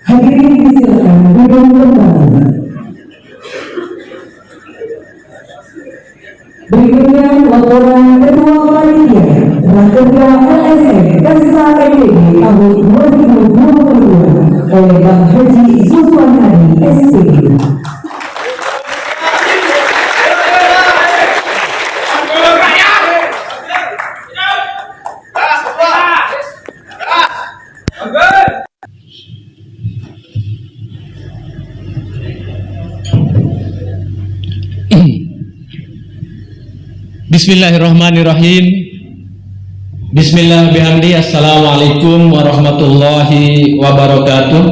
Hadirin disilakan duduk kembali. Berikutnya laporan Ketua Panitia Rakerda LSM Kasta NTB tahun 2022 oleh Bang Haji Zulfan Hadi SPG. Bismillahirrahmanirrahim. Bismillah bihamdi. Assalamualaikum warahmatullahi wabarakatuh.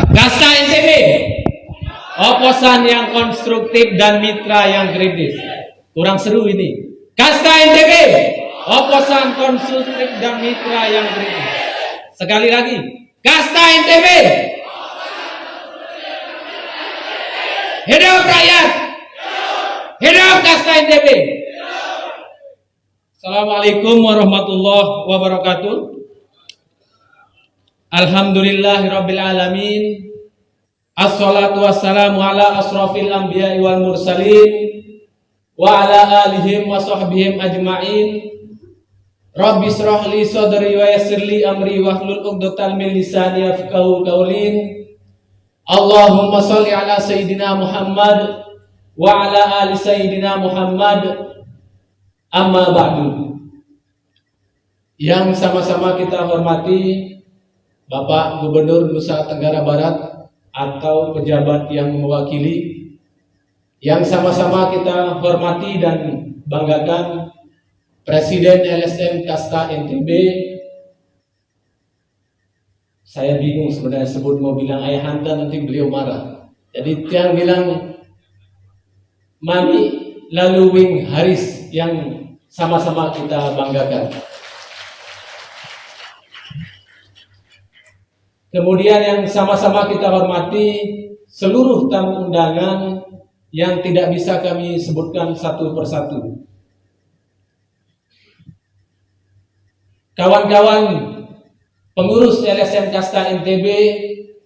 Kasta NTB, oposan yang konstruktif dan mitra yang kritis. Kurang seru ini. Kasta NTB, oposan konstruktif dan mitra yang kritis. Sekali lagi, Kasta NTB. Hidup rakyat. Hidup Kasta NTB. Assalamualaikum warahmatullahi wabarakatuh. Alhamdulillahirabbil alamin. Assalatu wassalamu ala asrofil anbiya'i wal mursalin wa ala alihim wa sahbihim ajma'in. Rabbi shrah li sadri wa yassir li amri wahlul 'uqdatam min lisani yafqahu qawli. Allahumma shalli ala sayyidina Muhammad wa ala ali sayyidina Muhammad. Amma ba'du. Yang sama-sama kita hormati Bapak Gubernur Nusa Tenggara Barat atau pejabat yang mewakili, yang sama-sama kita hormati dan banggakan Presiden LSM Kasta NTB. Saya bingung sebenarnya sebut, mau bilang ayah hanta nanti beliau marah. Jadi yang bilang Mami lalu Wing Haris yang sama-sama kita banggakan. Kemudian yang sama-sama kita hormati seluruh tamu undangan yang tidak bisa kami sebutkan satu persatu. Kawan-kawan pengurus LSM Kasta NTB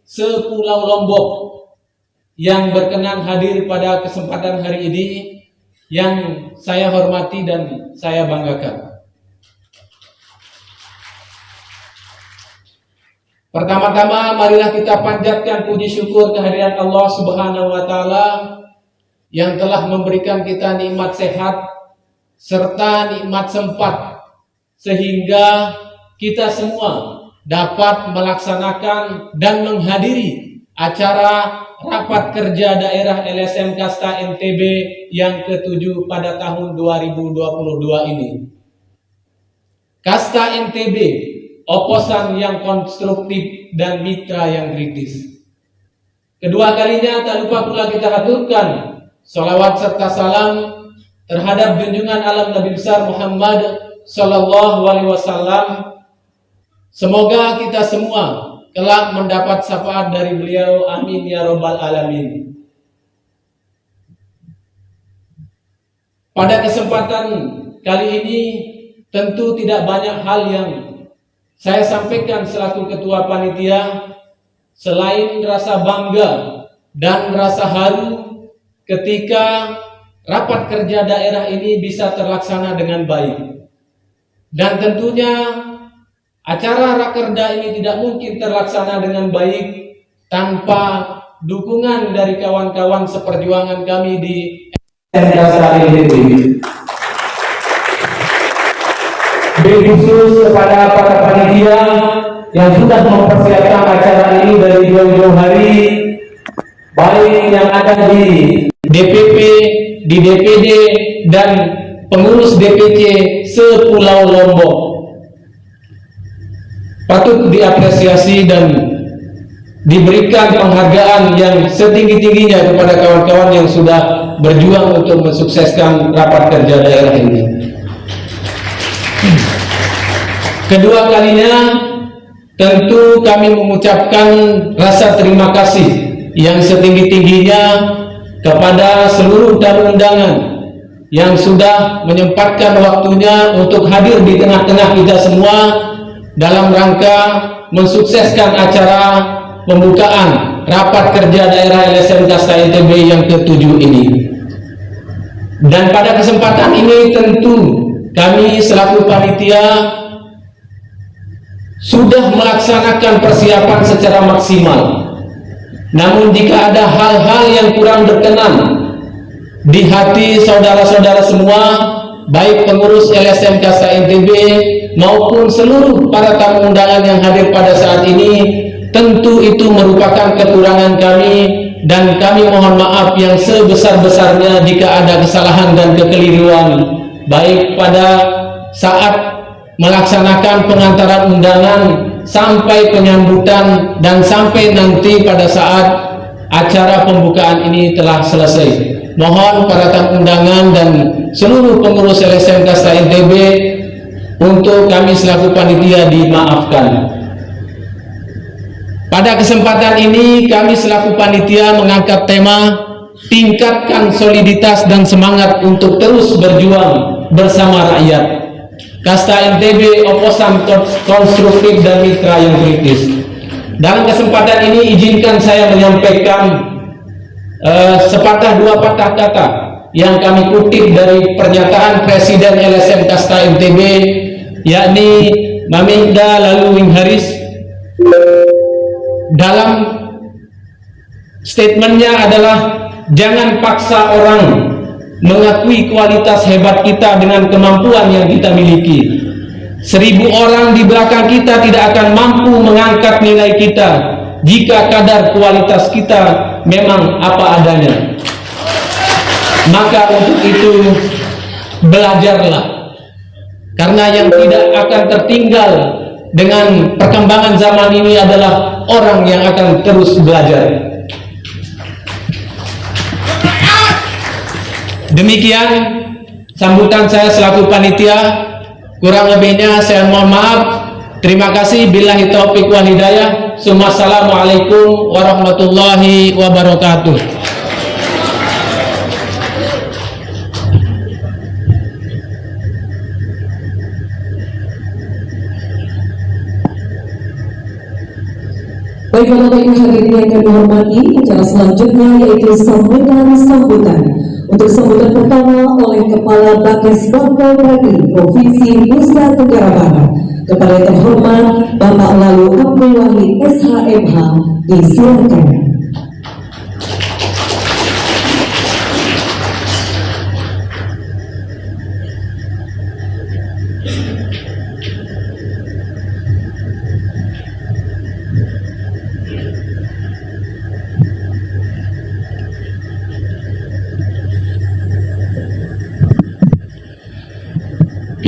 sepulau Lombok yang berkenan hadir pada kesempatan hari ini, yang saya hormati dan saya banggakan. Pertama-tama marilah kita panjatkan puji syukur kehadiran Allah Subhanahu wa taala yang telah memberikan kita nikmat sehat serta nikmat sempat sehingga kita semua dapat melaksanakan dan menghadiri acara rapat kerja daerah LSM Kasta NTB yang ke-7 pada tahun 2022 ini. Kasta NTB, oposan yang konstruktif dan mitra yang kritis. Kedua kalinya tak lupa pula kita haturkan sholawat serta salam terhadap junjungan alam Nabi besar Muhammad Sallallahu Alaihi Wasallam. Semoga kita semua kelak mendapat syafaat dari beliau, amin ya robbal alamin. Pada kesempatan kali ini tentu tidak banyak hal yang saya sampaikan selaku ketua panitia selain rasa bangga dan rasa haru ketika rapat kerja daerah ini bisa terlaksana dengan baik. Dan tentunya acara Rakerda ini tidak mungkin terlaksana dengan baik tanpa dukungan dari kawan-kawan seperjuangan kami di Kasta NTB. Khusus kepada para panitia yang sudah mempersiapkan acara ini dari jauh-jauh hari, baik yang ada di DPP, di DPD, dan pengurus DPC sepulau Lombok. Patut diapresiasi dan diberikan penghargaan yang setinggi-tingginya kepada kawan-kawan yang sudah berjuang untuk mensukseskan rapat kerja daerah ini. Kedua kalinya tentu kami mengucapkan rasa terima kasih yang setinggi-tingginya kepada seluruh tamu undangan yang sudah menyempatkan waktunya untuk hadir di tengah-tengah kita semua dalam rangka mensukseskan acara pembukaan rapat kerja daerah LSM Kasta NTB yang ke-7 ini. Dan pada kesempatan ini tentu kami selaku panitia sudah melaksanakan persiapan secara maksimal. Namun jika ada hal-hal yang kurang berkenan di hati saudara-saudara semua, baik pengurus LSM Kasta NTB maupun seluruh para tamu undangan yang hadir pada saat ini, tentu itu merupakan kekurangan kami, dan kami mohon maaf yang sebesar-besarnya jika ada kesalahan dan kekeliruan, baik pada saat melaksanakan pengantaran undangan sampai penyambutan dan sampai nanti pada saat acara pembukaan ini telah selesai. Mohon para tamu undangan dan seluruh pengurus LSM Kasta NTB untuk kami selaku panitia dimaafkan. Pada kesempatan ini kami selaku panitia mengangkat tema tingkatkan soliditas dan semangat untuk terus berjuang bersama rakyat. Kasta NTB oposan konstruktif dan mitra yang kritis. Dalam kesempatan ini izinkan saya menyampaikan sepatah dua patah kata yang kami kutip dari pernyataan Presiden LSM Kasta NTB, yakni Mamingda Laluwing Haris. Dalam statementnya adalah jangan paksa orang mengakui kualitas hebat kita dengan kemampuan yang kita miliki. 1000 orang di belakang kita tidak akan mampu mengangkat nilai kita jika kadar kualitas kita memang apa adanya. Maka untuk itu belajarlah, karena yang tidak akan tertinggal dengan perkembangan zaman ini adalah orang yang akan terus belajar. Demikian sambutan saya selaku panitia. Kurang lebihnya saya mohon maaf. Terima kasih. Billahi taufiq wal hidayah. Assalamualaikum warahmatullahi wabarakatuh. Baik Bapak Ibu hadirin yang kami hormati, acara selanjutnya yaitu sambutan. Untuk sambutan pertama oleh Kepala Bakes Bangkal Bagi Provinsi Nusa Tenggara Barat, kepada yang terhormat Bapak Lalu Abdul Wahid SHMH, disilakan.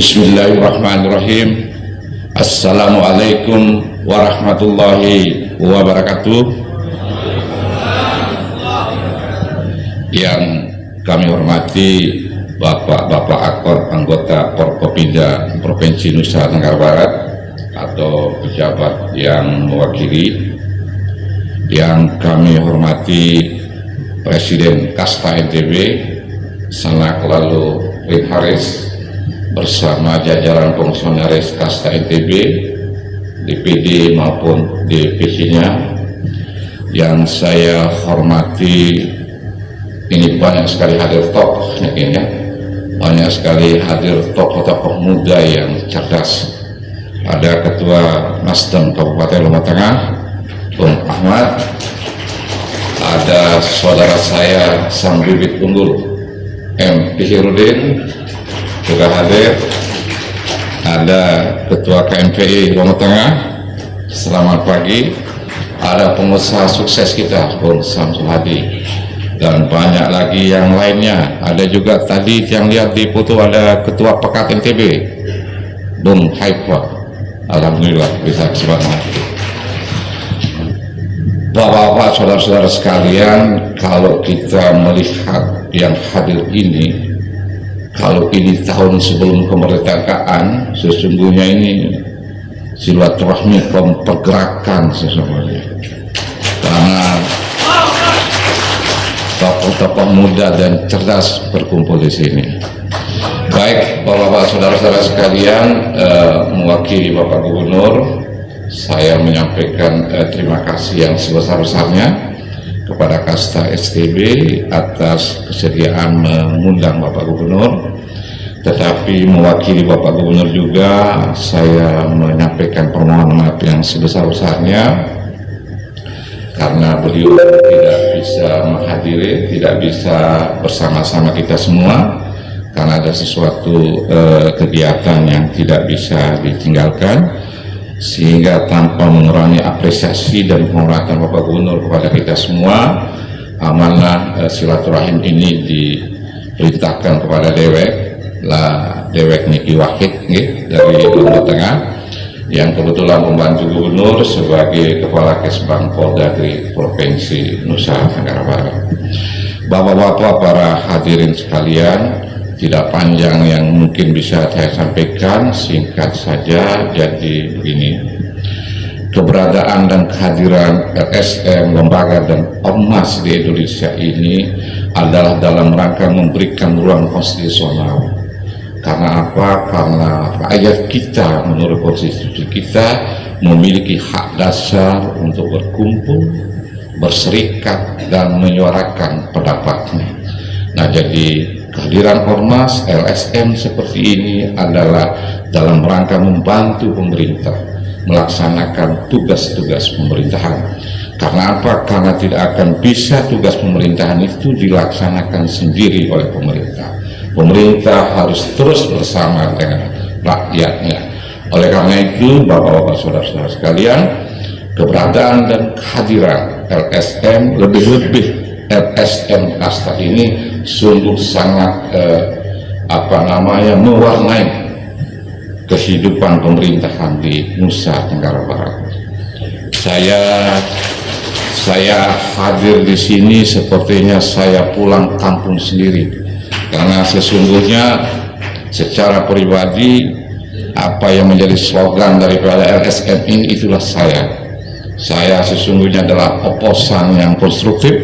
Bismillahirrahmanirrahim. Assalamualaikum warahmatullahi wabarakatuh. Yang kami hormati Bapak-Bapak Akor anggota Forkopimda Provinsi Nusa Tenggara Barat atau pejabat yang mewakili, yang kami hormati Presiden Kasta NTB Sanak Lalu Wing Haris bersama jajaran fungsionaris Kasta NTB, DPD maupun DPC-nya. Yang saya hormati, ini banyak sekali hadir tokohnya, banyak sekali hadir tokoh-tokoh muda yang cerdas. Ada Ketua Nasdem Kabupaten Lombok Tengah, Bung Ahmad. Ada saudara saya sang bibit unggul M. Pihirudin juga hadir. Ada Ketua KMPI Lombok Tengah, selamat pagi. Ada pengusaha sukses kita Bung Samsul Hadi, dan banyak lagi yang lainnya. Ada juga tadi yang lihat di foto ada Ketua Pekat NTB Bung Haifa. Alhamdulillah bisa kesempatan. Bapak-bapak, saudara-saudara sekalian, kalau kita melihat yang hadir ini, kalau ini tahun sebelum kemerdekaan, sesungguhnya ini silaturahmi pergerakan sesungguhnya, karena tokoh-tokoh muda dan cerdas berkumpul di sini. Baik, bapak-bapak, saudara-saudara sekalian, mewakili Bapak Gubernur, saya menyampaikan terima kasih yang sebesar-besarnya kepada Kasta STB atas kesediaan mengundang Bapak Gubernur. Tetapi mewakili Bapak Gubernur juga saya menyampaikan permohonan maaf yang sebesar-besarnya karena beliau tidak bisa menghadiri, tidak bisa bersama-sama kita semua karena ada sesuatu kegiatan yang tidak bisa ditinggalkan, sehingga tanpa mengurangi apresiasi dan penghormatan Bapak Gubernur kepada kita semua, amanah silaturahim ini diperintahkan kepada Dewek Niki Wahid dari Lombok Tengah yang kebetulan membantu Gubernur sebagai Kepala Kesbang Polda dari Provinsi Nusa Tenggara Barat. Bapak-bapak, para hadirin sekalian, tidak panjang yang mungkin bisa saya sampaikan, singkat saja. Jadi begini, keberadaan dan kehadiran LSM, lembaga dan ormas di Indonesia ini adalah dalam rangka memberikan ruang konstitusional. Karena apa? Karena rakyat kita menurut konstitusi kita memiliki hak dasar untuk berkumpul, berserikat, dan menyuarakan pendapatnya. Nah, jadi kehadiran ormas LSM seperti ini adalah dalam rangka membantu pemerintah melaksanakan tugas-tugas pemerintahan. Karena apa? Karena tidak akan bisa tugas pemerintahan itu dilaksanakan sendiri oleh pemerintah. Pemerintah harus terus bersama dengan rakyatnya. Oleh karena itu, Bapak-bapak, saudara-saudara sekalian, keberadaan dan kehadiran LSM, lebih-lebih LSM Kasta ini sungguh sangat mewarnai kehidupan pemerintahan di Nusa Tenggara Barat. Saya hadir di sini sepertinya saya pulang kampung sendiri, karena sesungguhnya secara pribadi apa yang menjadi slogan daripada LSM ini itulah saya. Saya sesungguhnya adalah oposan yang konstruktif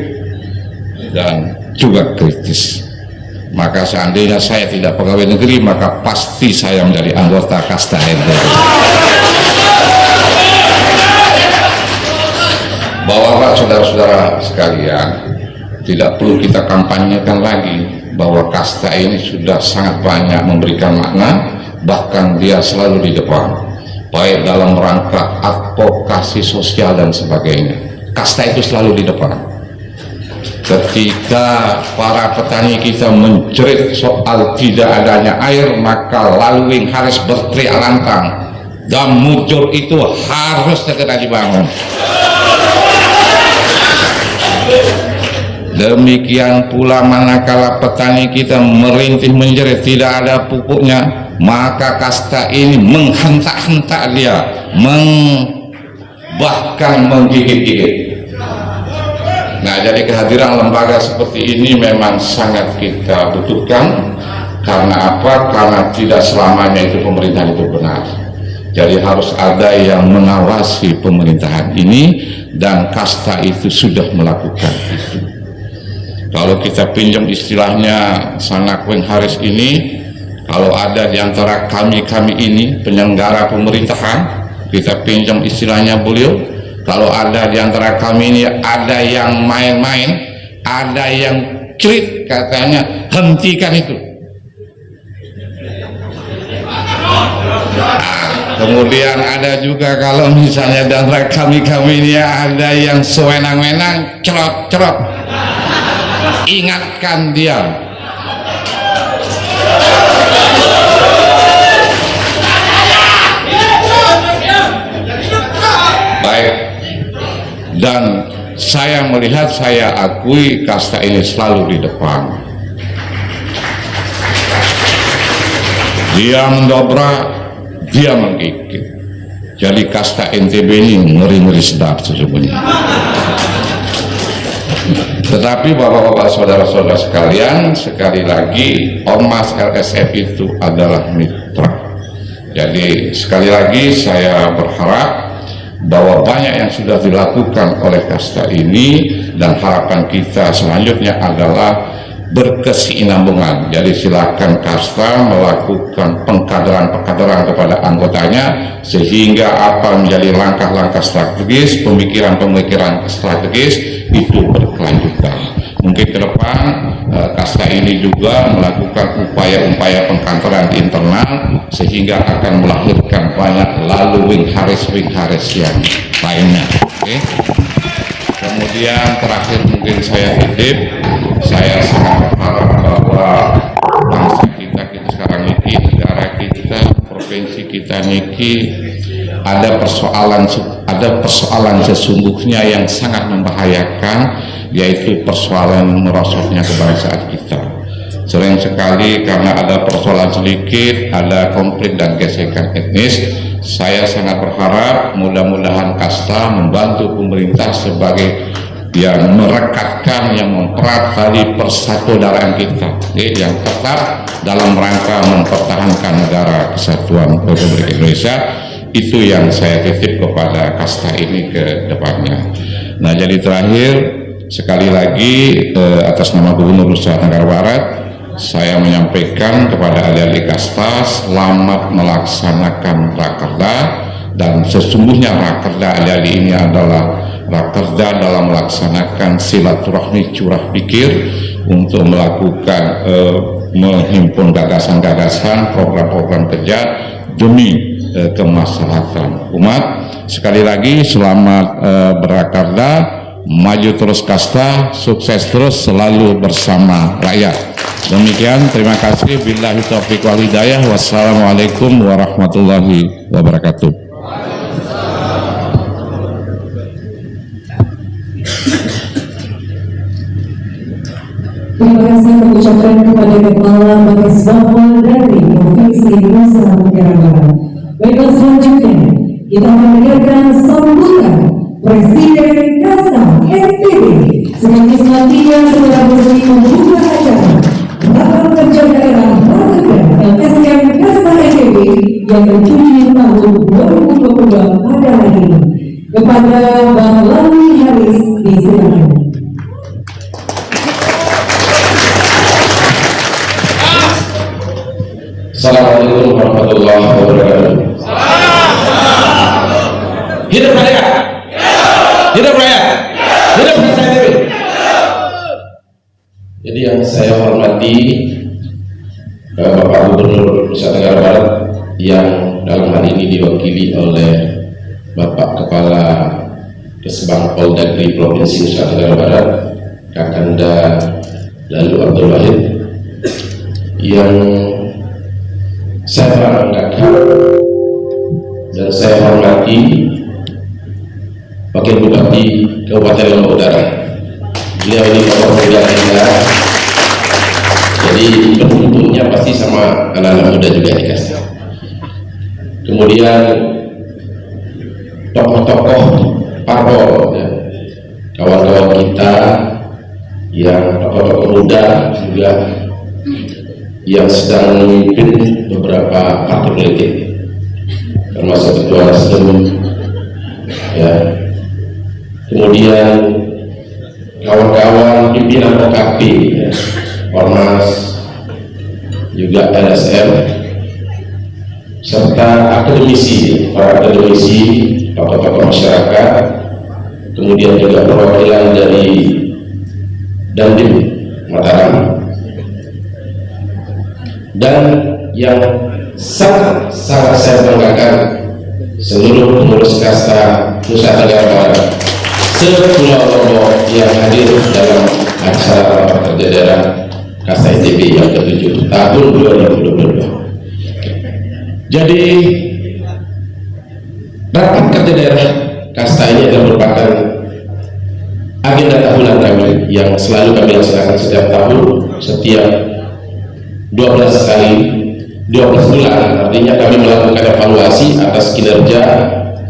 dan juga kritis. Maka seandainya saya tidak pegawai negeri, maka pasti saya menjadi anggota Kasta NTB. Bapak-bapak, saudara-saudara sekalian, tidak perlu kita kampanyekan lagi bahwa Kasta ini sudah sangat banyak memberikan makna, bahkan dia selalu di depan, baik dalam rangka advokasi sosial dan sebagainya. Kasta itu selalu di depan. Ketika para petani kita menjerit soal tidak adanya air, maka Laluing harus berteriak lantang, dam Mujur itu harus segera dibangun. Demikian pula manakala petani kita merintih menjerit tidak ada pupuknya, maka Kasta ini menghentak-hentak dia, bahkan menggigit-gigit. Nah, jadi kehadiran lembaga seperti ini memang sangat kita butuhkan. Karena apa? Karena tidak selamanya itu pemerintahan itu benar. Jadi harus ada yang mengawasi pemerintahan ini, dan Kasta itu sudah melakukan itu. Kalau kita pinjam istilahnya Sanakweng Haris ini, kalau ada di antara kami ini penyelenggara pemerintahan, kita pinjam istilahnya beliau, kalau ada di antara kami ini ada yang main-main, ada yang cerit, katanya hentikan itu. Kemudian ada juga kalau misalnya di antara kami ini ada yang sewenang-wenang, cerot, ingatkan dia. Baik, dan saya melihat, saya akui Kasta ini selalu di depan. Dia mendobrak, dia menggigit. Jadi Kasta NTB ini ngeri-ngeri sedap sesungguhnya. Tetapi bapak-bapak, saudara-saudara sekalian, sekali lagi ormas LSM itu adalah mitra. Jadi sekali lagi saya berharap bahwa banyak yang sudah dilakukan oleh Kasta ini, dan harapan kita selanjutnya adalah berkesinambungan. Jadi silakan kasta melakukan pengkaderan kepada anggotanya sehingga apa menjadi langkah-langkah strategis, pemikiran-pemikiran strategis itu berkelanjutan. Mungkin ke depan kasta ini juga melakukan upaya-upaya pengkantoran di internal sehingga akan melahirkan banyak lalu wing haris yang lainnya. Oke. Kemudian terakhir mungkin saya titip, saya sangat berharap bahwa bangsa kita sekarang ini, negara kita, provinsi kita niki ada persoalan sesungguhnya yang sangat membahayakan, yaitu persoalan merosotnya kebangsaan kita. Sering sekali karena ada persoalan sedikit, ada konflik dan gesekan etnis. Saya sangat berharap mudah-mudahan kasta membantu pemerintah sebagai yang merekatkan, yang mempererat tali persaudaraan kita, yang tetap dalam rangka mempertahankan negara kesatuan Republik Indonesia. Itu yang saya titip kepada kasta ini ke depannya. Nah, jadi terakhir sekali lagi atas nama Gubernur Nusa Tenggara Barat, saya menyampaikan kepada ahli-ahli kasta selamat melaksanakan rakerda, dan sesungguhnya rakerda ahli-ahli ini adalah rakerda dalam melaksanakan silaturahmi curah pikir untuk melakukan menghimpun gagasan-gagasan, program-program kerja demi kemaslahatan umat. Sekali lagi selamat berakarda, maju terus kasta, sukses terus selalu bersama rakyat. Demikian, terima kasih. Billahi taufiq wal hidayah. Wassalamualaikum warahmatullahi wabarakatuh. Terima kasih mengucapkan kepada Kepala Bagas Bawal dari Provinsi Nusa Tenggara Barat. Baiklah, selanjutnya kita akan mendengarkan sambutan Presiden Kasta NTB sekaligus nantinya setelah resmi membuka acara rapat kerja daerah Rakerda LSM Kasta NTB yang ke-7 tahun 2022 pada hari ini. Kepada Bang Lani Haris disilakan. Assalamualaikum warahmatullahi wabarakatuh. Hidup raya, hidup raya, hidup Kasta NTB. Jadi yang saya hormati Bapak Gubernur Nusa Tenggara Barat yang dalam hal ini diwakili oleh Bapak Kepala Kesbang Poldagri Provinsi Nusa Tenggara Barat, Kakanda Lalu Abdul Wahid, yang saya banggakan dan saya hormati Wakil Bupati Kabupaten Lombok Utara. Beliau ini tokoh muda kita, jadi bentuknya pasti sama anak-anak muda juga dikasih. Kemudian tokoh-tokoh parpol, ya, kawan-kawan kita yang tokoh-tokoh muda juga yang sedang memimpin beberapa partai politik, termasuk Ketua Nasdem, ya. Kemudian kawan-kawan pimpinan OKP, ya, Ormas, juga LSM, serta akademisi, para akademisi, tokoh-tokoh masyarakat, kemudian juga perwakilan dari Dandim Mataram, dan yang sangat saya banggakan seluruh pengurus kasta Nusa Tenggara Barat se-Pulau Lombok yang hadir dalam acara rapat kerja daerah Kasta NTB yang ke-7 tahun 2022. Jadi rapat kerja daerah kasta ini adalah merupakan agenda tahunan kami yang selalu kami laksanakan setiap tahun, setiap 12 bulan, artinya kami melakukan evaluasi atas kinerja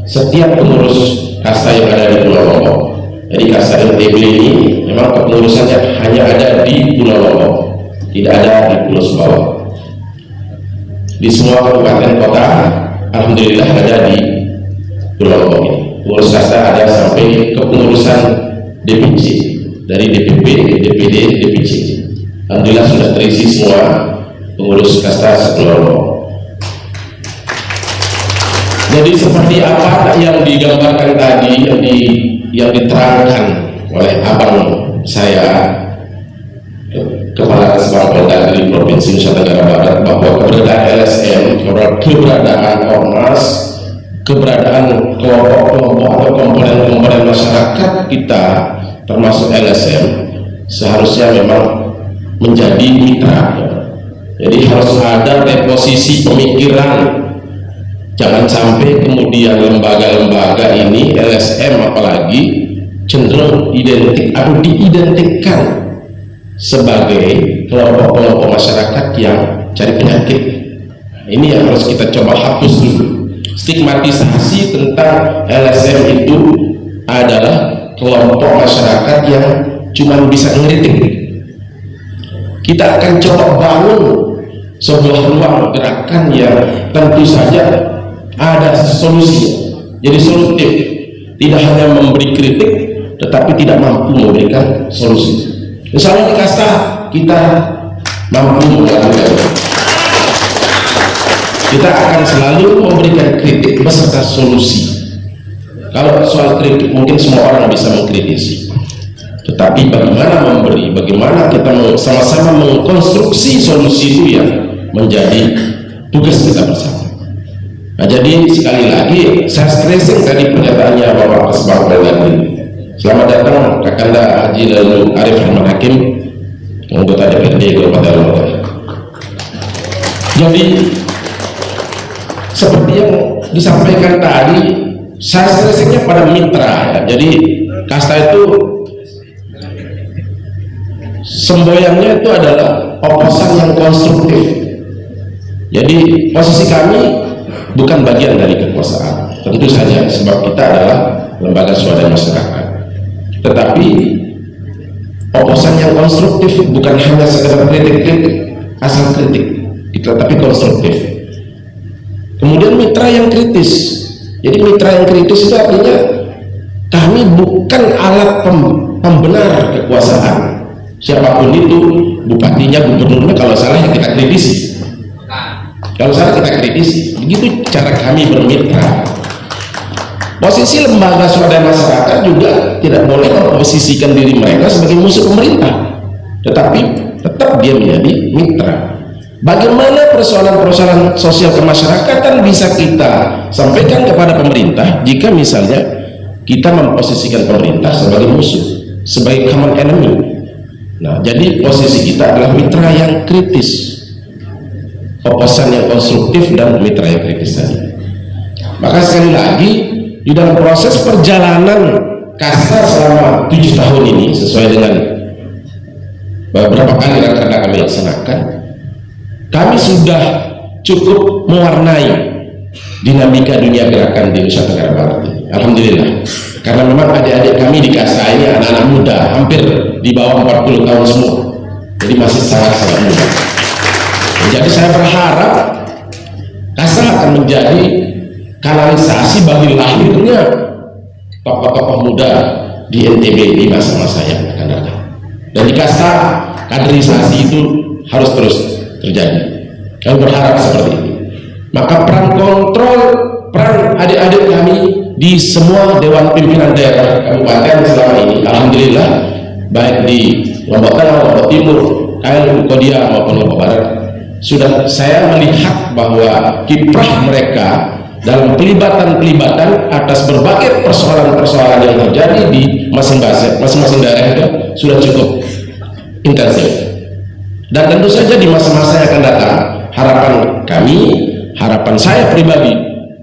setiap pengurus kasta yang ada di Pulau Lombok. Jadi kasta NTB ini memang kepengurusannya hanya ada di Pulau Lombok, tidak ada di Pulau Sumbawa. Di semua kabupaten kota alhamdulillah ada di Pulau Lombok ini. Pengurus kasta ada sampai kepengurusan DPC, dari DPP, DPD, DPC. Alhamdulillah sudah terisi semua pengurus kasta sekelompok. Jadi seperti apa yang digambarkan tadi, yang diterangkan oleh abang saya, Kepala Kasbah Polda di Provinsi Nusa Tenggara Barat, bahwa keberadaan LSM, keberadaan ormas, keberadaan kelompok-kelompok atau komponen-komponen masyarakat kita termasuk LSM seharusnya memang menjadi mitra. Jadi harus ada reposisi pemikiran. Jangan sampai kemudian lembaga-lembaga ini, LSM apalagi, cenderung diidentikan sebagai kelompok-kelompok masyarakat yang cari penyakit. Ini yang harus kita coba hapus dulu. Stigmatisasi tentang LSM itu adalah kelompok masyarakat yang cuma bisa ngeritik. Kita akan coba bangun sebuah ruang gerakan yang tentu saja ada solusinya, jadi solutif, tidak hanya memberi kritik tetapi tidak mampu memberikan solusi. Misalnya di kasta kita mampu melakukan, kita akan selalu memberikan kritik beserta solusi. Kalau soal kritik mungkin semua orang bisa mengkritisi, tetapi bagaimana memberi, bagaimana kita sama-sama mengkonstruksi solusi itu yang menjadi tugas kita bersama. Nah, jadi sekali lagi saya stressing tadi pernyataannya Bapak Kasbah Polda. Selamat datang Kakanda Haji Lalu Arif Rahman Hakim, anggota DPRD Kabupaten Lombok. Jadi seperti yang disampaikan tadi, saya stressingnya pada mitra ya. Jadi kasta itu semboyannya itu adalah oposan yang konstruktif. Jadi posisi kami bukan bagian dari kekuasaan, tentu saja, sebab kita adalah lembaga swadaya masyarakat. Tetapi oposan yang konstruktif bukan hanya sekedar kritik-kritik, asal kritik, tetapi konstruktif. Kemudian mitra yang kritis. Jadi mitra yang kritis itu artinya kami bukan alat pembenar kekuasaan. Siapapun itu, bupatinya, gubernurnya, kalau salah ya kita kritisi. Kalau salah kita kritisi. Begitu cara kami bermitra. Posisi lembaga swadaya masyarakat juga tidak boleh memposisikan diri mereka sebagai musuh pemerintah, tetapi tetap dia menjadi mitra. Bagaimana persoalan-persoalan sosial kemasyarakatan bisa kita sampaikan kepada pemerintah jika misalnya kita memposisikan pemerintah sebagai musuh, sebagai common enemy. Nah, jadi posisi kita adalah mitra yang kritis, oposan yang konstruktif dan mitra yang kritis tadi. Maka sekali lagi, di dalam proses perjalanan kasta selama 7 tahun ini, sesuai dengan beberapa kali rakernas kami laksanakan, kami sudah cukup mewarnai dinamika dunia gerakan di Nusa Tenggara Barat ini. Alhamdulillah, karena memang adik-adik kami di kasta ini anak-anak muda, hampir di bawah 40 tahun semua, jadi masih sangat-sangat muda. Jadi saya berharap kasta akan menjadi kanalisasi bagi lahirnya tokoh-tokoh muda di NTB di masa-masa yang akan datang. Dan di kasta, kaderisasi itu harus terus terjadi. Kami berharap seperti itu. Maka peran kontrol, peran adik-adik kami di semua dewan pimpinan daerah kabupaten selama ini, alhamdulillah, baik di Lombok Tengah, Lombok Timur, KL, Kodia maupun Lombok Barat, sudah saya melihat bahwa kiprah mereka dalam pelibatan-pelibatan atas berbagai persoalan-persoalan yang terjadi di masing-masing daerah itu sudah cukup intensif. Dan tentu saja di masa-masa yang akan datang, harapan kami, harapan saya pribadi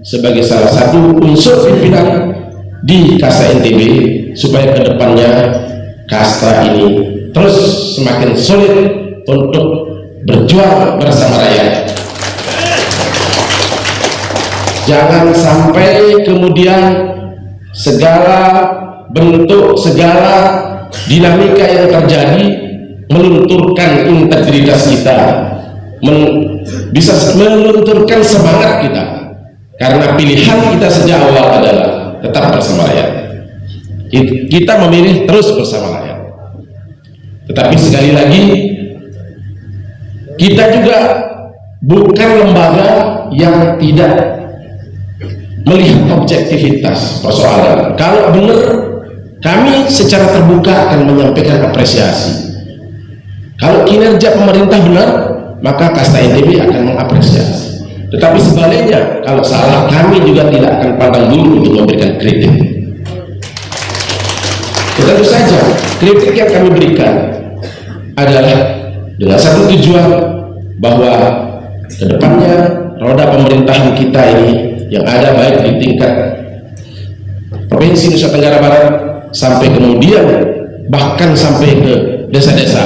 sebagai salah satu unsur pimpinan di kasta NTB, supaya kedepannya kasta ini terus semakin solid untuk berjuang bersama rakyat. Jangan sampai kemudian segala bentuk, segala dinamika yang terjadi melunturkan integritas kita, bisa melunturkan semangat kita, karena pilihan kita sejak awal adalah tetap bersama rakyat. Kita memilih terus bersama rakyat. Tetapi sekali lagi, Kita juga bukan lembaga yang tidak melihat objektivitas persoalan. Kalau benar, kami secara terbuka akan menyampaikan apresiasi. Kalau kinerja pemerintah benar, maka Kasta NTB akan mengapresiasi. Tetapi sebaliknya, kalau salah, kami juga tidak akan pandang bulu untuk memberikan kritik. Tentu saja, kritik yang kami berikan adalah dengan satu tujuan, bahwa kedepannya roda pemerintahan kita ini yang ada baik di tingkat Provinsi Nusa Tenggara Barat sampai kemudian bahkan sampai ke desa-desa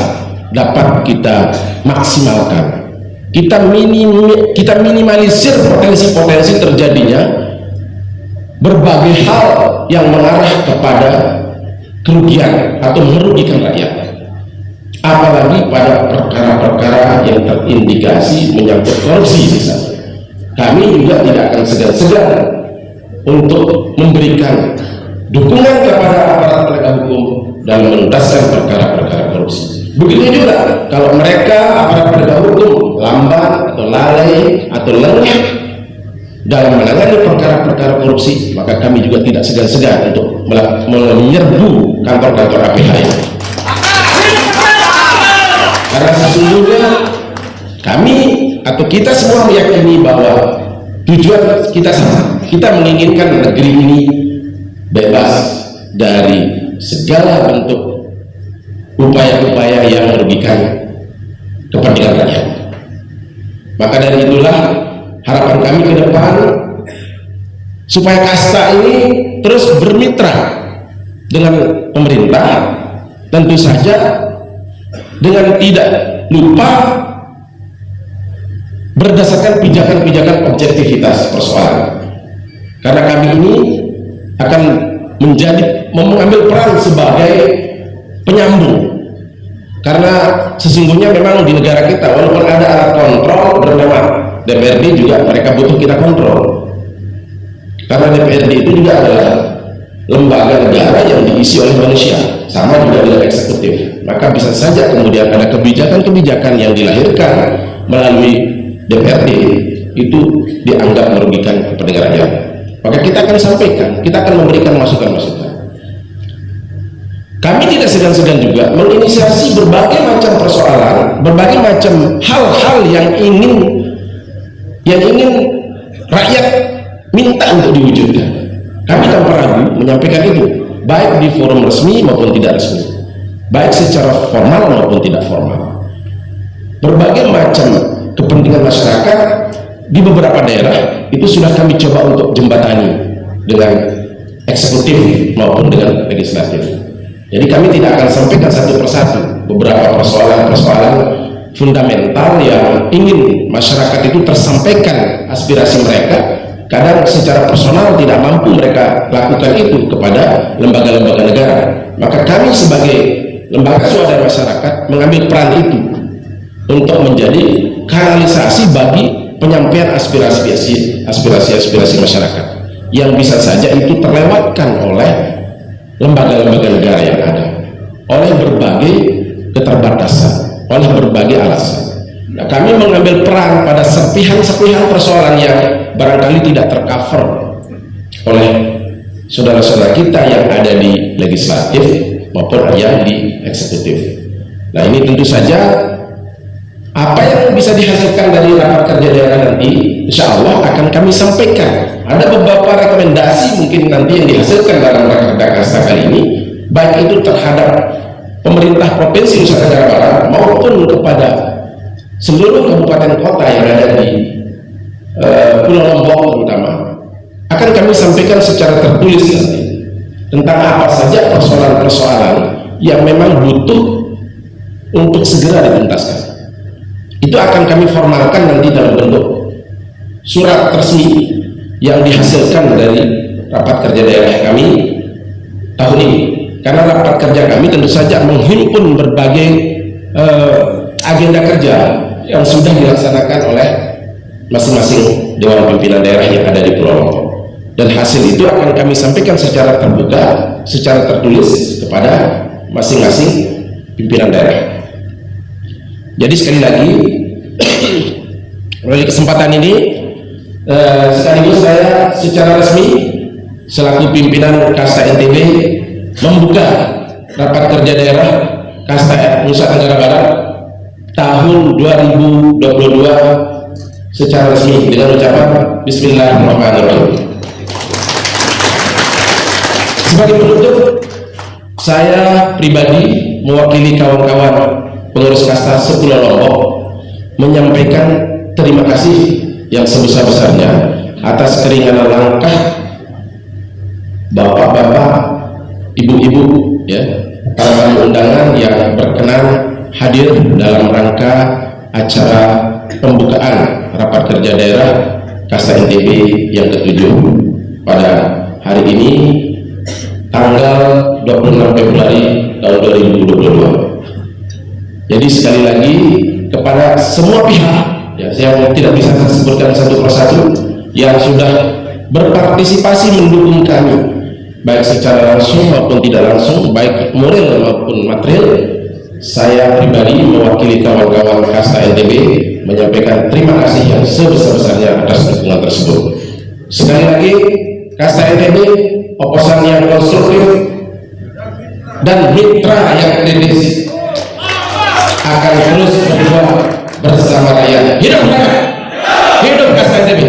dapat kita maksimalkan. Kita minimalisir potensi-potensi terjadinya berbagai hal yang mengarah kepada kerugian atau merugikan rakyat, apalagi pada perkara-perkara yang terindikasi menyangkut korupsi misalnya. Kami juga tidak akan segan-segan untuk memberikan dukungan kepada aparat penegak hukum dalam menuntaskan perkara-perkara korupsi. Begitu juga kalau mereka aparat penegak hukum lambat atau lalai atau lengah dalam menangani perkara-perkara korupsi, maka kami juga tidak segan-segan untuk menyerbu kantor-kantor APH ini. Karena sesungguhnya kami atau kita semua meyakini bahwa tujuan kita sama. Kita menginginkan negeri ini bebas dari segala bentuk upaya-upaya yang merugikan kepentingan rakyat. Maka dari itulah harapan kami ke depan supaya Kasta ini terus bermitra dengan pemerintah, tentu saja dengan tidak lupa berdasarkan pijakan-pijakan objektivitas persoalan. Karena kami ini akan mengambil peran sebagai penyambung. Karena sesungguhnya memang di negara kita walaupun ada alat kontrol bernama DPRD, juga mereka butuh kita kontrol. Karena DPRD itu juga adalah lembaga negara yang diisi oleh manusia, sama juga dengan eksekutif. Maka bisa saja kemudian ada kebijakan-kebijakan yang dilahirkan melalui DPRD itu dianggap merugikan kepentingan rakyat. Maka kita akan sampaikan, kita akan memberikan masukan-masukan. Kami tidak segan-segan juga menginisiasi berbagai macam persoalan, berbagai macam hal-hal yang ingin rakyat minta untuk diwujudkan. Kami tanpa ragu menyampaikan itu, baik di forum resmi maupun tidak resmi, baik secara formal maupun tidak formal. Berbagai macam kepentingan masyarakat di beberapa daerah itu sudah kami coba untuk jembatani dengan eksekutif maupun dengan legislatif. Jadi kami tidak akan sampaikan satu persatu beberapa persoalan-persoalan fundamental yang ingin masyarakat itu tersampaikan aspirasi mereka. Kadang secara personal tidak mampu mereka lakukan itu kepada lembaga-lembaga negara. Maka kami sebagai lembaga swadaya masyarakat mengambil peran itu untuk menjadi kanalisasi bagi penyampaian aspirasi masyarakat yang bisa saja itu terlewatkan oleh lembaga-lembaga negara yang ada, oleh berbagai keterbatasan, oleh berbagai alasan. Nah, kami mengambil peran pada serpihan-serpihan persoalan yang barangkali tidak tercover oleh saudara-saudara kita yang ada di legislatif maupun yang di eksekutif. Nah, ini tentu saja apa yang bisa dihasilkan dari rapat kerja daerah nanti, insya Allah akan kami sampaikan. Ada beberapa rekomendasi mungkin nanti yang dihasilkan dalam rapat kerja Kasta kali ini, baik itu terhadap pemerintah Provinsi Nusa Tenggara Barat maupun kepada seluruh kabupaten kota yang ada di Pulau Lombok terutama, akan kami sampaikan secara tertulis nanti tentang apa saja persoalan-persoalan yang memang butuh untuk segera dituntaskan. Itu akan kami formalkan nanti dalam bentuk surat resmi yang dihasilkan dari rapat kerja daerah kami tahun ini. Karena rapat kerja kami tentu saja menghimpun berbagai agenda kerja yang sudah dilaksanakan oleh masing-masing dewan pimpinan daerah yang ada di Pulau Lombok. Dan hasil itu akan kami sampaikan secara terbuka, secara tertulis kepada masing-masing pimpinan daerah. Jadi sekali lagi Melalui kesempatan ini sekaligus saya secara resmi selaku pimpinan Kasta NTB membuka rapat kerja daerah Kasta Nusa Tenggara Barat tahun 2022 secara resmi dengan ucapan Bismillahirrahmanirrahim. Sebagai penutup, saya pribadi mewakili kawan-kawan pengurus Kasta Sepulau Lombok menyampaikan terima kasih yang sebesar-besarnya atas keringanan langkah bapak-bapak, ibu-ibu, ya, para tamu undangan yang berkenan hadir dalam rangka acara pembukaan rapat kerja daerah Kasta NTB yang ke-7 pada hari ini tanggal 26 Februari tahun 2022. Jadi sekali lagi kepada semua pihak, ya, saya tidak bisa sebutkan satu persatu yang sudah berpartisipasi mendukung kami baik secara langsung maupun tidak langsung, baik moral maupun material. Saya pribadi mewakili kawan-kawan Kasta NTB menyampaikan terima kasih yang sebesar-besarnya atas dukungan tersebut. Sekali lagi, Kasta NTB oposan yang konstruktif dan mitra yang kritis akan terus berjuang bersama rakyat. Hidup mereka, hidup Kasta NTB.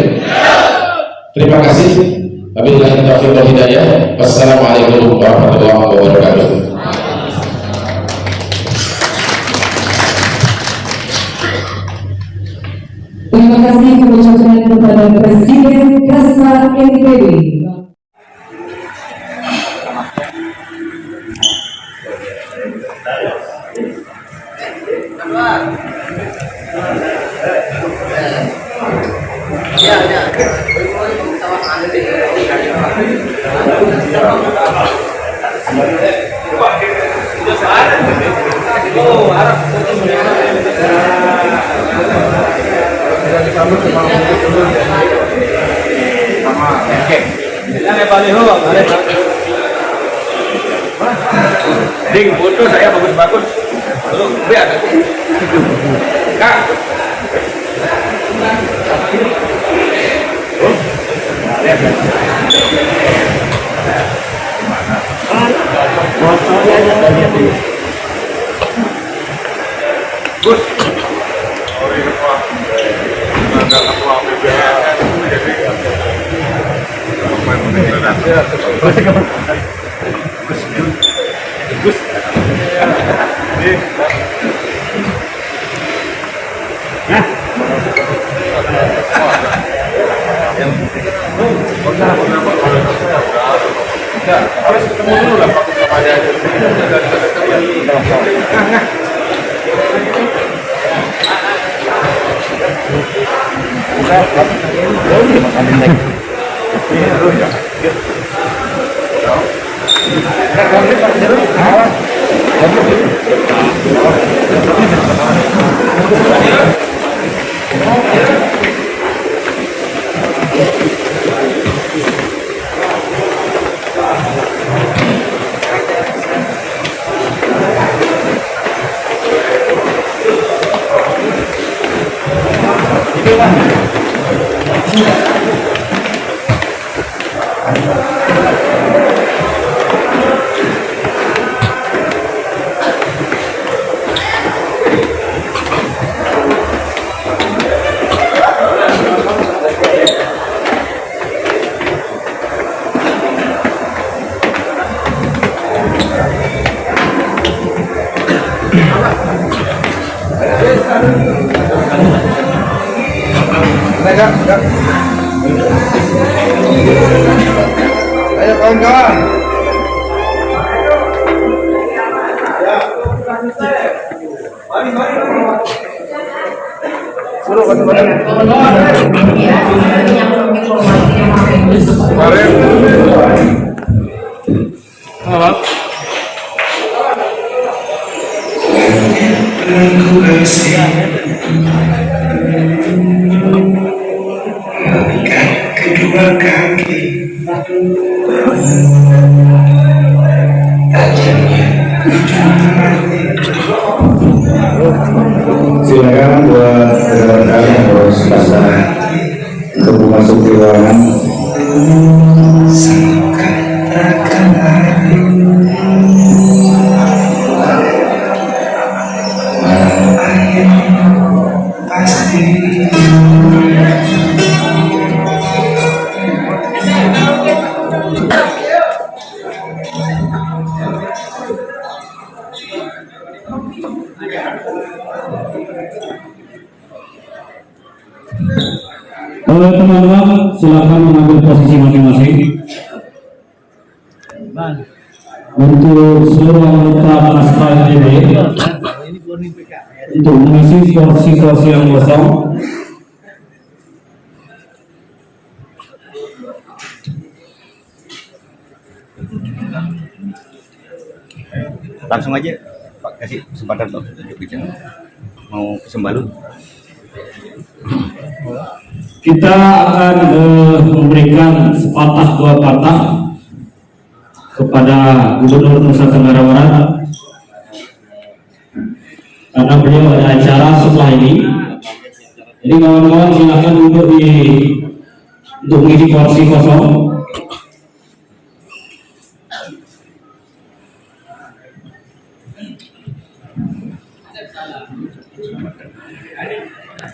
Terima kasih. Wabillahi taufiq wal hidayah. Wassalamualaikum warahmatullahi wabarakatuh. Terima kasih kami ucapkan kepada Presiden Kasta NTB. Ding, foto saya bagus-bagus. Lu lihat. Kak. Gus. Harus ketemu dulu lah Pak sama dia. Ayo kawan-kawan. Suruh kawan-kawan. Kedua kaki tajamnya ujung Silakan buat rekan-rekan yang harus basah untuk memasuki ruangan. Teman-teman, silakan mengambil posisi masing-masing. Untuk seluruh anggota Kasta NTB untuk mengisi kursi-kursi yang kosong. Langsung aja Pak, kasih kesempatan Pak untuk bicara. Mau sembalu. Kita akan memberikan sepatah dua patah kepada Gubernur Nusa Tenggara Barat karena beliau ada acara setelah ini. Jadi kawan-kawan silakan duduk untuk mengisi kursi kosong.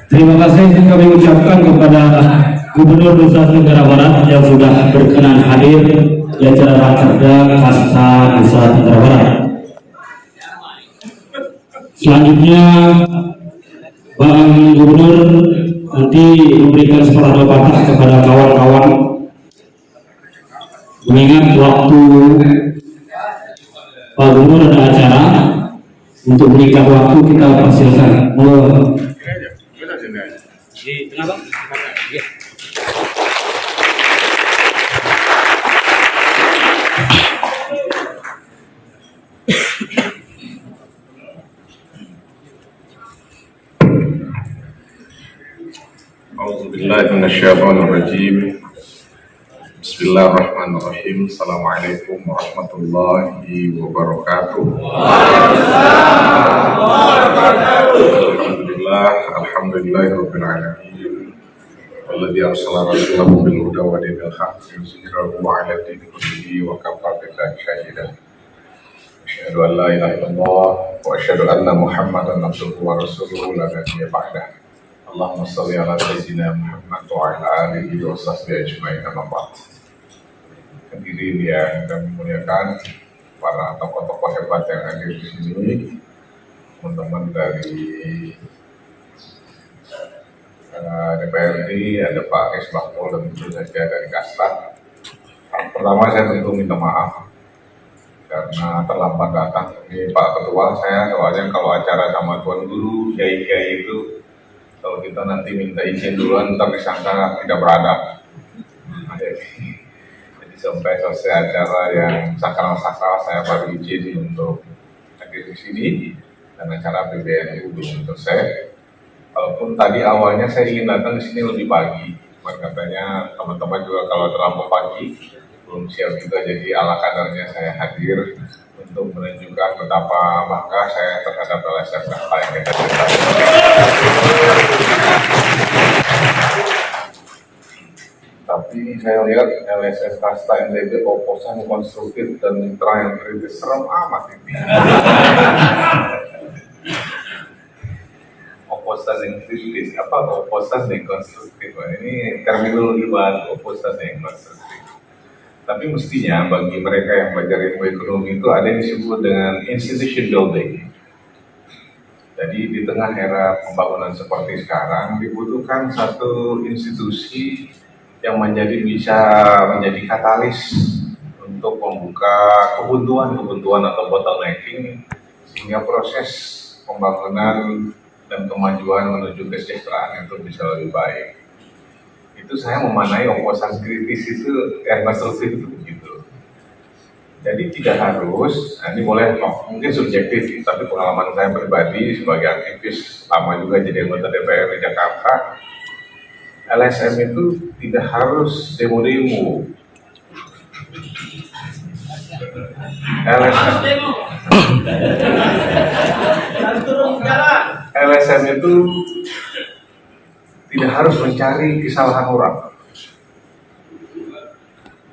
Terima kasih kami ucapkan kepada Gubernur Nusa Tenggara Barat yang sudah berkenan hadir di acara Rakerda Kasta Nusa Tenggara Barat. Selanjutnya, Bang Gubernur nanti memberikan sepatah patah kepada kawan-kawan mengingat waktu Pak Gubernur ada acara. Untuk berikan waktu kita persilakan. Di tengah Bang. Iya. A'udzubillahi minasyaitonir rajim. Bismillahirrahmanirrahim. Assalamualaikum warahmatullahi wabarakatuh. Alhamdulillahirabbil alamin. Walladzi arsala rasulahu bil huda wa dinil haqq liyuzhirahu 'ala dini kullihi wa kafa billahi shahidan. Asyhadu an la ilaha illallah wa asyhadu anna Muhammadan abduhu wa rasuluhu la nabiyya ba'dah. Allahumma shalli ala sayyidina Muhammad wa ala alihi wa sahbihi ajma'in. Amma ba'd. Hadirin yang kami muliakan, para tokoh-tokoh hebat yang hadir di sini, teman-teman dari DPRD, ada Pak Esbakpol dan tentu saja dari Kasta. Pertama saya tentu minta maaf karena terlambat datang. Ini Pak Ketua, saya soalnya kalau acara sama Tuan Guru, kiai-kiai itu kalau kita nanti minta izin duluan, ntar disangka tidak beradab. Jadi sampai selesai acara yang sakral-sakral saya baru izin untuk hadir di sini, dan acara PBNU belum selesai. Walaupun tadi awalnya saya ingin datang di sini lebih pagi, cuman katanya teman-teman juga kalau terlalu pagi belum siap juga, jadi ala kadarnya saya hadir untuk menunjukkan betapa bangga saya terhadap LSM Kasta yang kita cintai. Tapi saya lihat LSM Kasta NTB oposan konstruktif dan mitra yang kritis, serem amat ini. Oposan yang kritis, apa oposan yang konstruktif? Ini terminologi baru, oposan yang konstruktif. Tapi mestinya bagi mereka yang belajar ilmu ekonomi itu ada yang disebut dengan institution building. Jadi di tengah era pembangunan seperti sekarang dibutuhkan satu institusi yang bisa menjadi katalis untuk membuka kebuntuan atau bottlenecking sehingga proses pembangunan dan kemajuan menuju kesejahteraan itu bisa lebih baik. Itu saya memanai oposan kritis itu konstruktif itu begitu. Jadi tidak harus, ini boleh mungkin subjektif, tapi pengalaman saya pribadi sebagai aktivis lama juga jadi anggota DPR di Jakarta, LSM itu tidak harus demo-demo. LSM itu tidak harus mencari kesalahan orang.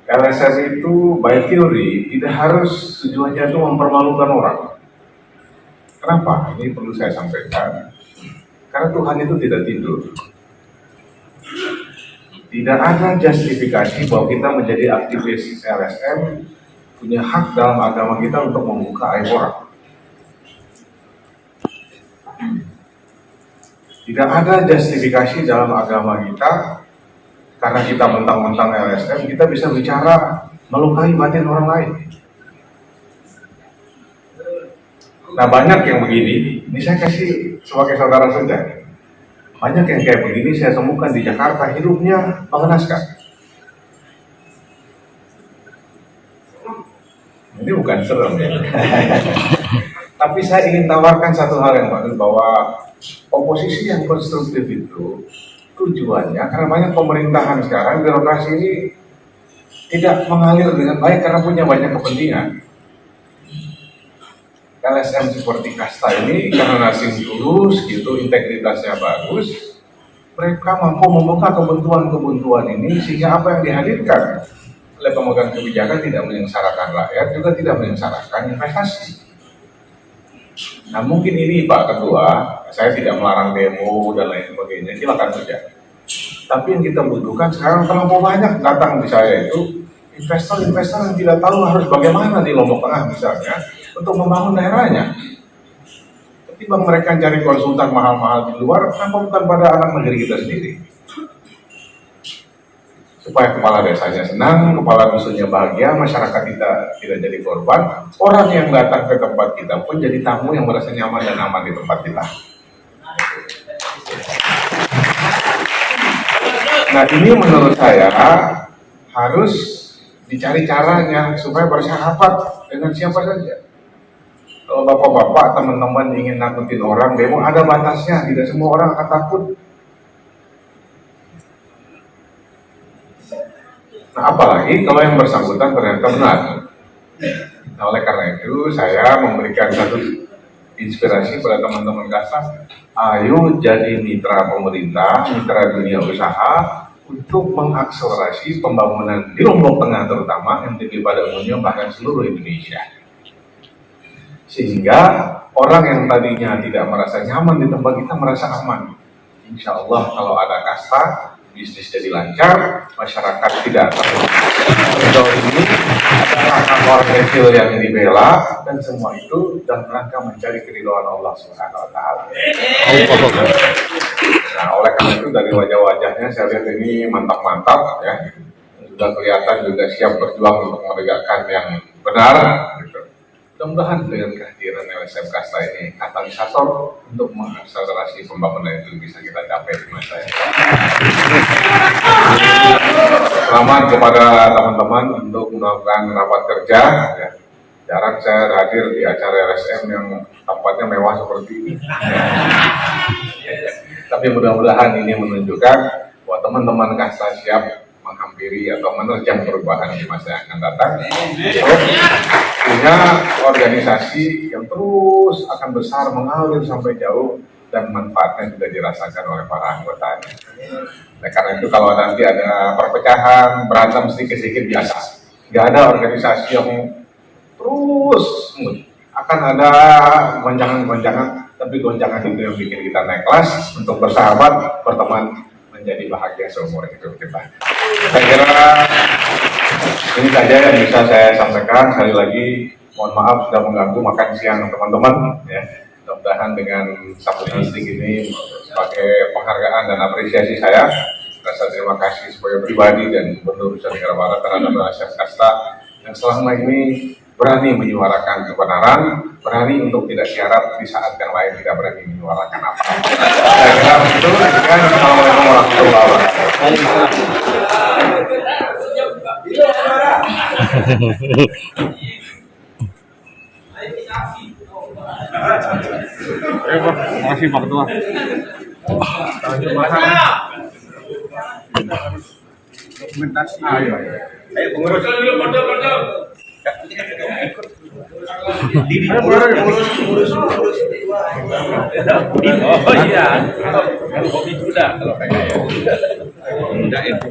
LSM itu by theory tidak harus tujuannya itu mempermalukan orang. Kenapa? Ini perlu saya sampaikan. Karena Tuhan itu tidak tidur. Tidak ada justifikasi bahwa kita menjadi aktivis LSM punya hak dalam agama kita untuk membuka aib orang. Tidak ada justifikasi dalam agama kita karena kita mentang-mentang LSM kita bisa bicara melukai batin orang lain. Nah banyak yang begini, ini saya kasih sebagai saudara saja. Banyak yang kayak begini saya temukan di Jakarta, hidupnya mengenaskan. Ini bukan serem ya. Tapi saya ingin tawarkan satu hal yang baru, bahwa oposisi yang konstruktif itu tujuannya, karena banyak pemerintahan sekarang, birokrasi ini tidak mengalir dengan baik karena punya banyak kepentingan. LSM seperti Kasta ini karena nasib lurus gitu, integritasnya bagus, mereka mampu membuka kebuntuan-kebuntuan ini sehingga apa yang dihadirkan oleh pemegang kebijakan tidak menyengsarakan rakyat, juga tidak menyengsarakan investasi. Nah mungkin ini Pak Ketua, saya tidak melarang demo dan lain sebagainya, silakan saja. Tapi yang kita butuhkan sekarang terlalu banyak datang di saya itu investor-investor yang tidak tahu harus bagaimana di Lombok Tengah misalnya untuk membangun daerahnya. Ketimbang mereka cari konsultan mahal-mahal di luar, kenapa bukan pada anak negeri kita sendiri? Supaya kepala desanya senang, kepala dusunnya bahagia, masyarakat kita tidak jadi korban, orang yang datang ke tempat kita pun jadi tamu yang merasa nyaman dan aman di tempat kita. Nah ini menurut saya harus dicari caranya supaya bersahabat dengan siapa saja. Kalau bapak-bapak, teman-teman ingin nakutin orang, memang ada batasnya, tidak semua orang akan takut. Nah apalagi kalau yang bersangkutan ternyata benar. Nah oleh karena itu saya memberikan satu inspirasi pada teman-teman Kasta, ayo jadi mitra pemerintah, mitra dunia usaha untuk mengakselerasi pembangunan di Lombok Tengah terutama, NTB pada umumnya bahkan seluruh Indonesia. Sehingga orang yang tadinya tidak merasa nyaman di tempat kita merasa aman. Insya Allah kalau ada Kasta, bisnis jadi lancar, masyarakat tidak terlalu. Sejauh ini ada hak orang kecil yang dibela dan semua itu dalam rangka mencari keridhaan Allah Subhanahu Wa Taala. Nah, oleh karena itu dari wajah-wajahnya saya lihat ini mantap-mantap ya, sudah kelihatan juga siap berjuang untuk menegakkan yang benar. Gitu. Mudah-mudahan dengan kehadiran LSM Kasta ini katalisator untuk mengakselerasi pembangunan itu bisa kita capai di masa yang akan. Selamat kepada teman-teman untuk melakukan rapat kerja. Ya. Jarang saya hadir di acara LSM yang tempatnya mewah seperti ini. Tapi mudah-mudahan ini menunjukkan bahwa teman-teman Kasta siap menghampiri atau menerjang perubahan di masa yang akan datang. Punya organisasi yang terus akan besar, mengalir sampai jauh, dan manfaatnya juga dirasakan oleh para anggotanya. Nah, karena itu kalau nanti ada perpecahan, berantem sedikit-sedikit biasa. Nggak ada organisasi yang terus smooth. Akan ada gonjangan-gonjangan, tapi gonjangan itu yang bikin kita naik kelas untuk bersahabat, berteman, menjadi bahagia seumur hidup kita. Saya kira ini saja yang bisa saya sampaikan. Sekali lagi mohon maaf sudah mengganggu makan siang teman-teman ya. Mudah-mudahan dengan sambutan sedikit ini sebagai penghargaan dan apresiasi saya, rasa terima kasih sebagai pribadi dan Gubernur Nusa Tenggara Barat terhadap LSM Kasta yang selama ini berani menyuarakan kebenaran, berani untuk tidak siarap di saat yang lain tidak berani menyuarakan apa. Saya kira itu. Assalamualaikum warahmatullahi wabarakatuh. Terima kasih Pak Ketua. Dokumentasi. Ayo pengurus. Oh iya, kan hobi kuda kalau kayak kuda itu.